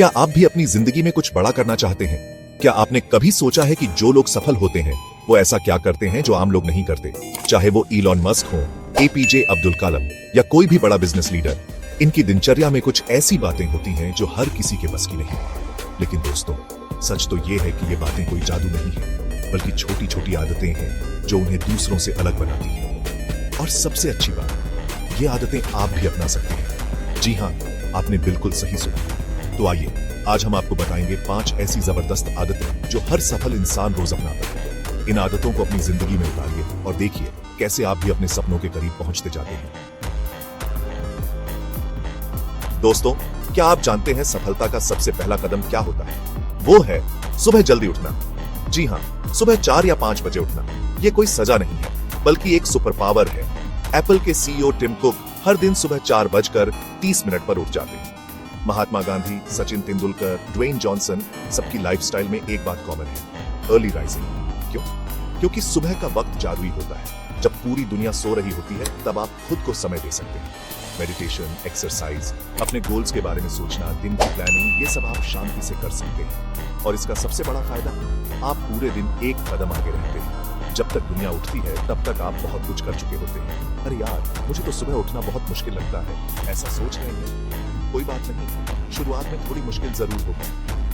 क्या आप भी अपनी जिंदगी में कुछ बड़ा करना चाहते हैं? क्या आपने कभी सोचा है कि जो लोग सफल होते हैं वो ऐसा क्या करते हैं जो आम लोग नहीं करते? चाहे वो इलॉन मस्क हो, एपीजे अब्दुल कलाम या कोई भी बड़ा बिजनेस लीडर, इनकी दिनचर्या में कुछ ऐसी बातें होती हैं जो हर किसी के बस की नहीं। लेकिन दोस्तों, सच तो ये है कि ये बातें कोई जादू नहीं है, बल्कि छोटी छोटी आदतें हैं जो उन्हें दूसरों से अलग बनाती हैं। और सबसे अच्छी बात, ये आदतें आप भी अपना सकते हैं। जी हाँ, आपने बिल्कुल सही सुना। तो आइए, आज हम आपको बताएंगे 5 ऐसी जबरदस्त आदतें जो हर सफल इंसान रोज अपनाता है। इन आदतों को अपनी जिंदगी में उतारिए और देखिए कैसे आप भी अपने सपनों के करीब पहुंचते जाते हैं। दोस्तों, क्या आप जानते हैं सफलता का सबसे पहला कदम क्या होता है? वो है सुबह जल्दी उठना। जी हाँ, सुबह 4 या 5 बजे उठना। ये कोई सजा नहीं है, बल्कि एक सुपर पावर है। एप्पल के सीईओ टिम कुक हर दिन सुबह 4:30 पर उठ जाते हैं। महात्मा गांधी, सचिन तेंदुलकर, ड्वेन जॉनसन, सबकी लाइफस्टाइल में एक बात कॉमन है, अर्ली राइजिंग। क्यों? क्योंकि सुबह का वक्त जादुई होता है। जब पूरी दुनिया सो रही होती है, तब आप खुद को समय दे सकते हैं। मेडिटेशन, एक्सरसाइज, अपने गोल्स के बारे में सोचना, दिन की प्लानिंग, ये सब आप शांति से कर सकते हैं। और इसका सबसे बड़ा फायदा, आप पूरे दिन एक कदम आगे रहते हैं। जब तक दुनिया उठती है, तब तक आप बहुत कुछ कर चुके होते हैं। अरे यार, मुझे तो सुबह उठना बहुत मुश्किल लगता है, ऐसा सोच रहे हैं? कोई बात नहीं, शुरुआत में थोड़ी मुश्किल जरूर होगी,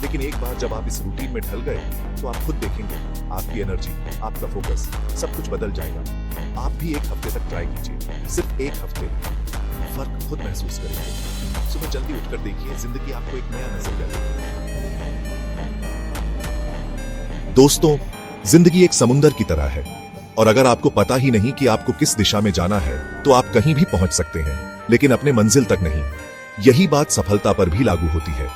लेकिन एक बार जब आप इस रूटीन में ढल गए, तो आप खुद देखेंगे आपकी एनर्जी, आपका फोकस, सब कुछ बदल जाएगा। आप भी एक हफ्ते तक ट्राई कीजिए, सिर्फ एक हफ्ते, फर्क खुद महसूस करेंगे। सुबह जल्दी उठकर देखिए, जिंदगी आपको एक नया नजरिया देगी। दोस्तों, जिंदगी एक समुंदर की तरह है, और अगर आपको पता ही नहीं कि आपको किस दिशा में जाना है, तो आप कहीं भी पहुंच सकते हैं, लेकिन अपने मंजिल तक नहीं। यही बात सफलता पर भी लागू होती है।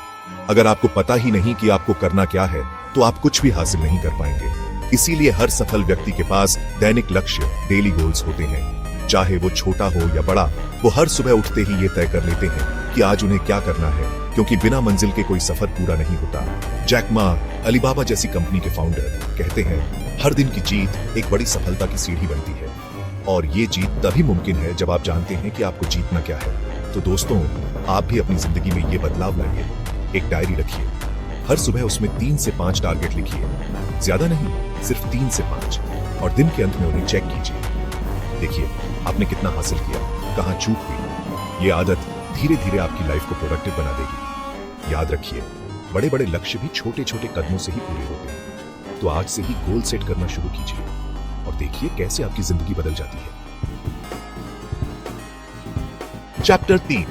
अगर आपको पता ही नहीं कि आपको करना क्या है, तो आप कुछ भी हासिल नहीं कर पाएंगे। इसीलिए हर सफल व्यक्ति के पास दैनिक लक्ष्य, डेली गोल्स होते हैं। चाहे वो छोटा हो या बड़ा, वो हर सुबह उठते ही ये तय कर लेते हैं कि आज उन्हें क्या करना है, क्योंकि बिना मंजिल के कोई सफर पूरा नहीं होता। जैक मा, अलीबाबा जैसी कंपनी के फाउंडर, कहते हैं हर दिन की जीत एक बड़ी सफलता की सीढ़ी बनती है। और ये जीत तभी मुमकिन है जब आप जानते हैं कि आपको जीतना क्या है। तो दोस्तों, आप भी अपनी जिंदगी में ये बदलाव लाइए। एक डायरी रखिए, हर सुबह उसमें 3 से 5 टारगेट लिखिए, ज्यादा नहीं, सिर्फ 3 से 5, और दिन के अंत में उन्हें चेक कीजिए। देखिए आपने कितना हासिल किया, कहां चूक हुई। ये आदत धीरे धीरे आपकी लाइफ को प्रोडक्टिव बना देगी। याद रखिए, बड़े बड़े लक्ष्य भी छोटे छोटे कदमों से ही पूरे होते हैं। तो आज से ही गोल सेट करना शुरू कीजिए और देखिए कैसे आपकी जिंदगी बदल जाती है। चैप्टर 3।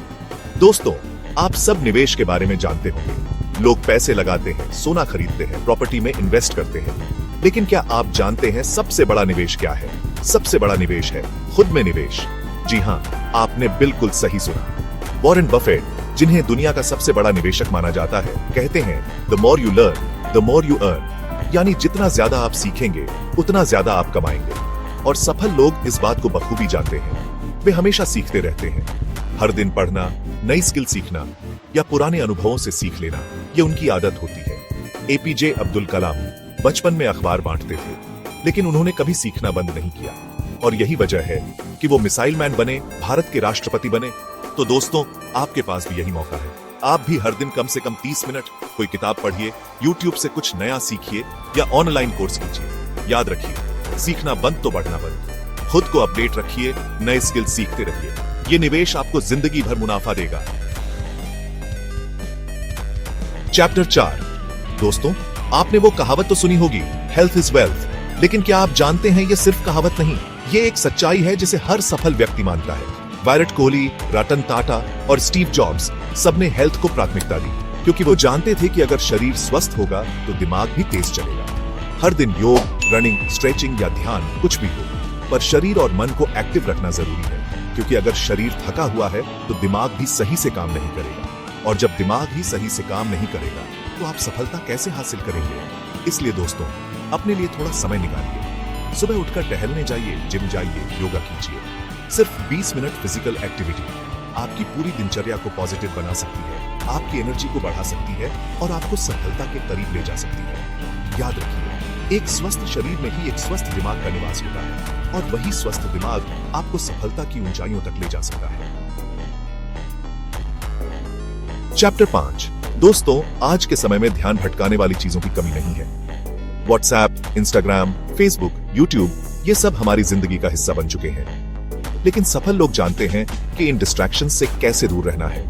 दोस्तों, आप सब निवेश के बारे में जानते होंगे। लोग पैसे लगाते हैं, सोना खरीदते हैं, प्रॉपर्टी में इन्वेस्ट करते हैं, लेकिन क्या आप जानते हैं सबसे बड़ा निवेश क्या है? सबसे बड़ा निवेश है खुद में निवेश। जी हाँ, आपने बिल्कुल सही सुना। वॉरेन बफेट, जिन्हें दुनिया का सबसे बड़ा निवेशक माना जाता है, कहते हैं the more you learn the more you earn. यानी जितना ज्यादा आप सीखेंगे, उतना ज्यादा आप कमाएंगे। और सफल लोग इस बात को बखूबी जानते हैं। वे हमेशा सीखते रहते हैं। हर दिन पढ़ना, नई स्किल सीखना या पुराने अनुभवों से सीख लेना, ये उनकी आदत होती है। एपीजे अब्दुल कलाम बचपन में अखबार बांटते थे, लेकिन उन्होंने कभी सीखना बंद नहीं किया। और यही वजह है कि वो मिसाइल मैन बने, भारत के राष्ट्रपति बने। तो दोस्तों, आपके पास भी यही मौका है। आप भी हर दिन कम से कम 30 मिनट कोई किताब पढ़िए, यूट्यूब से कुछ नया सीखिए या ऑनलाइन कोर्स कीजिए। याद रखिए, सीखना बंद तो बढ़ना बंद। खुद को अपडेट रखिए, नए स्किल सीखते रहिए। ये निवेश आपको जिंदगी भर मुनाफा देगा। चैप्टर 4। दोस्तों, आपने वो कहावत तो सुनी होगी, हेल्थ इज वेल्थ। लेकिन क्या आप जानते हैं ये सिर्फ कहावत नहीं, ये एक सच्चाई है जिसे हर सफल व्यक्ति मानता है। विराट कोहली, रतन टाटा और स्टीव जॉब्स सबने हेल्थ को प्राथमिकता दी, क्योंकि वो जानते थे कि अगर शरीर स्वस्थ होगा तो दिमाग भी तेज चलेगा। हर दिन योग, रनिंग, स्ट्रेचिंग या ध्यान, कुछ भी हो, पर शरीर और मन को एक्टिव रखना जरूरी है। क्योंकि अगर शरीर थका हुआ है तो दिमाग भी सही से काम नहीं करेगा, और जब दिमाग ही सही से काम नहीं करेगा तो आप सफलता कैसे हासिल करेंगे? इसलिए दोस्तों, अपने लिए थोड़ा समय निकालिए। सुबह उठकर टहलने जाइए, जिम जाइए, योगा कीजिए। सिर्फ 20 मिनट फिजिकल एक्टिविटी आपकी पूरी दिनचर्या को पॉजिटिव बना सकती है, आपकी एनर्जी को बढ़ा सकती है और आपको सफलता के करीब ले जा सकती है। याद रखिए, एक स्वस्थ शरीर में ही एक स्वस्थ दिमाग का निवास होता है, और वही स्वस्थ दिमाग आपको सफलता की ऊंचाइयों तक ले जा सकता है। चैप्टर 5। दोस्तों, आज के समय में ध्यान भटकाने वाली चीजों की कमी नहीं है। व्हाट्सएप, इंस्टाग्राम, फेसबुक, यूट्यूब, ये सब हमारी जिंदगी का हिस्सा बन चुके हैं। लेकिन सफल लोग जानते हैं कि इन डिस्ट्रैक्शंस से कैसे दूर रहना है।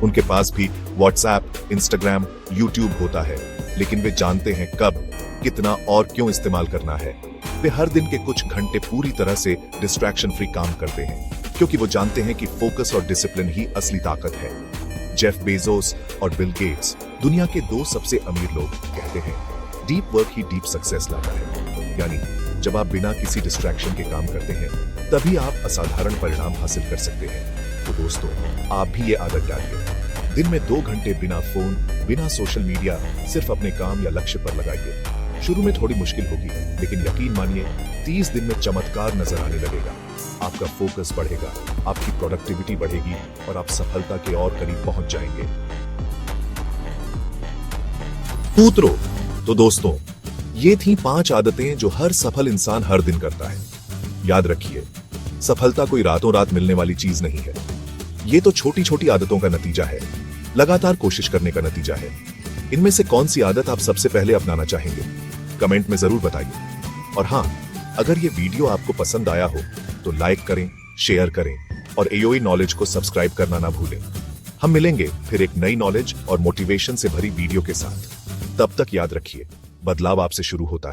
उनके पास भी व्हाट्सएप, इंस्टाग्राम, यूट्यूब होता है, लेकिन वे जानते हैं कब, कितना और क्यों इस्तेमाल करना है। वे हर दिन के कुछ घंटे पूरी तरह से डिस्ट्रैक्शन फ्री काम करते हैं, क्योंकि वो जानते हैं कि फोकस और डिसिप्लिन ही असली ताकत है। जेफ बेजोस और बिल गेट्स, दुनिया के 2 सबसे अमीर लोग, कहते हैं डीप वर्क ही डीप सक्सेस लाता है। यानी जब आप बिना किसी डिस्ट्रैक्शन के काम करते हैं, तभी आप असाधारण परिणाम हासिल कर सकते हैं। तो दोस्तों, आप भी ये आदत डालिए। दिन में 2 घंटे बिना फोन, बिना सोशल मीडिया, सिर्फ अपने काम या लक्ष्य पर लगाइए। शुरू में थोड़ी मुश्किल होगी, लेकिन यकीन मानिए 30 दिन में चमत्कार नजर आने लगेगा। आपका फोकस बढ़ेगा, आपकी प्रोडक्टिविटी बढ़ेगी और आप सफलता के और करीब पहुंच जाएंगे। सूत्रों। तो दोस्तों, ये थी 5 आदतें जो हर सफल इंसान हर दिन करता है। याद रखिए, सफलता कोई रातों रात मिलने वाली चीज नहीं है। ये तो छोटी छोटी आदतों का नतीजा है, लगातार कोशिश करने का नतीजा है। इनमें से कौन सी आदत आप सबसे पहले अपनाना चाहेंगे? कमेंट में जरूर बताइए। और हाँ, अगर ये वीडियो आपको पसंद आया हो तो लाइक करें, शेयर करें और एओई नॉलेज को सब्सक्राइब करना ना भूलें। हम मिलेंगे फिर एक नई नॉलेज और मोटिवेशन से भरी वीडियो के साथ। तब तक याद रखिए, बदलाव आपसे शुरू होता है।